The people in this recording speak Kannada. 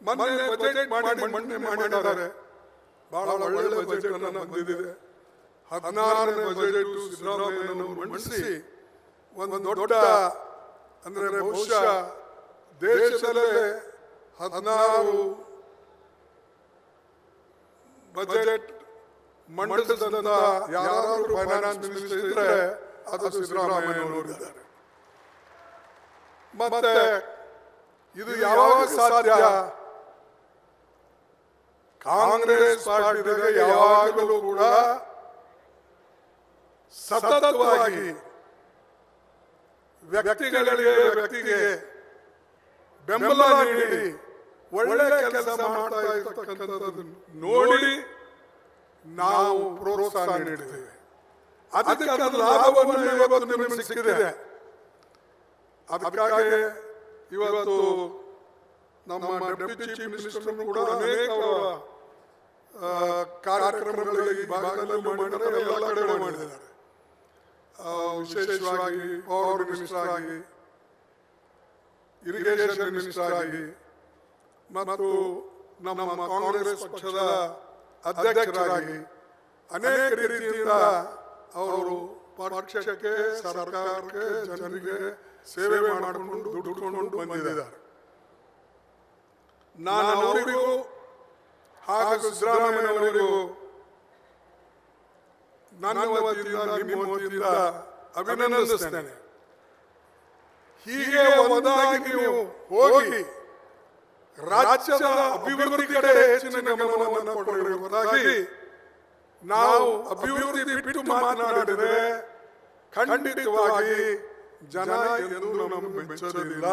ಮೊನ್ನೆ ಬಜೆಟ್ ಮಂಡನೆ ಮಾಡಿದ್ದಾರೆ. ಬಹಳ ಒಳ್ಳೆ ಬಜೆಟ್ ಅನ್ನ ಬಂದಿದೆ. 16ನೇ ಬಜೆಟ್ ಸಿದ್ದರಾಮಯ್ಯನವರು ಮಂಡಿಸಿ ಒಂದು ದೊಡ್ಡ ಅಂದ್ರೆ ಬಹುಶಃ ದೇಶದಲ್ಲೇ 16 ಬಜೆಟ್ ಮಂಡಿಸಿದಂತ ಯಾರಾದ್ರೂ ಫೈನಾನ್ಸ್ ಮಿನಿಸ್ಟರ್ ಇದ್ರೆ ಅದು ಸಿದ್ದರಾಮಯ್ಯನವರು ಇದ್ದಾರೆ. ಮತ್ತೆ ಇದು ಯಾವಾಗ ಸಾಧ್ಯ? ಕಾಂಗ್ರೆಸ್ ಪಾರ್ಟಿಗೆ ಯಾವಾಗಲೂ ಕೂಡ ಸತತವಾಗಿ ವ್ಯಕ್ತಿಗೆ ಬೆಂಬಲ ನೀಡಿ ಒಳ್ಳೆ ಕೆಲಸ ಮಾಡ್ತಾ ಇರ್ತಕ್ಕಂಥದ್ದು ನೋಡಿ ನಾವು ಪ್ರೋತ್ಸಾಹ ನೀಡಿದ್ದೇವೆ. ಅದಕ್ಕೆ ಅದರ ಲಾಭವನ್ನು ಇವತ್ತು ನಿಮಗೆ ಸಿಕ್ಕಿದೆ. ಅದಕ್ಕಾಗಿ ಇವತ್ತು ನಮ್ಮ ಡೆಪ್ಯೂಟಿ ಚೀಫ್ ಮಿನಿಸ್ಟರ್ ಕೂಡ ಅನೇಕ ಕಾರ್ಯಕ್ರಮಗಳಲ್ಲಿ ಈ ಭಾಗದಲ್ಲಿ ಮಾಡಿದ್ದಾರೆ, ಎಲ್ಲ ಕಡೆ ಮಾಡಿದ್ದಾರೆ. ವಿಶೇಷವಾಗಿ ಪವರ್ ಮಿನಿಸ್ಟರ್ ಆಗಿ, ಇರಿಗೇಷನ್ ಮಿನಿಸ್ಟರ್ ಆಗಿ ಮತ್ತು ನಮ್ಮ ಕಾಂಗ್ರೆಸ್ ಪಕ್ಷದ ಅಧ್ಯಕ್ಷರಾಗಿ ಅನೇಕ ರೀತಿಯಿಂದ ಅವರು ಪಕ್ಷಕ್ಕೆ, ಸರ್ಕಾರಕ್ಕೆ, ಜನರಿಗೆ ಸೇವೆ ಮಾಡಿಕೊಂಡು ದುಡ್ಡುಕೊಂಡು ಬಂದಿದ್ದಾರೆ. ನಾನು ಅವರಿಗೂ ಹಾಗೂ ಸಿದ್ದರಾಮಯ್ಯನವರಿಗೂ ನನ್ನ ವತಿಯಿಂದ, ನಿಮ್ಮ ವತಿಯಿಂದ ಅಭಿನಂದಿಸ್ತೇನೆ. ಹೀಗೆ ಒಂದಾಗಿ ನೀವು ಹೋಗಿ ರಾಜ್ಯದ ಅಭಿವೃದ್ಧಿ ಕಡೆ ಹೆಚ್ಚಿನ ಗಮನವನ್ನು ಕೊಡಬೇಕಾಗಿ ನಾವು ಅಭಿವೃದ್ಧಿ ಬಿಟ್ಟು ಮಾತನಾಡಿದರೆ ಖಂಡಿತವಾಗಿ ಜನ ಎಂದು ನಮಗೆ ಮೆಚ್ಚೋದಿಲ್ಲ.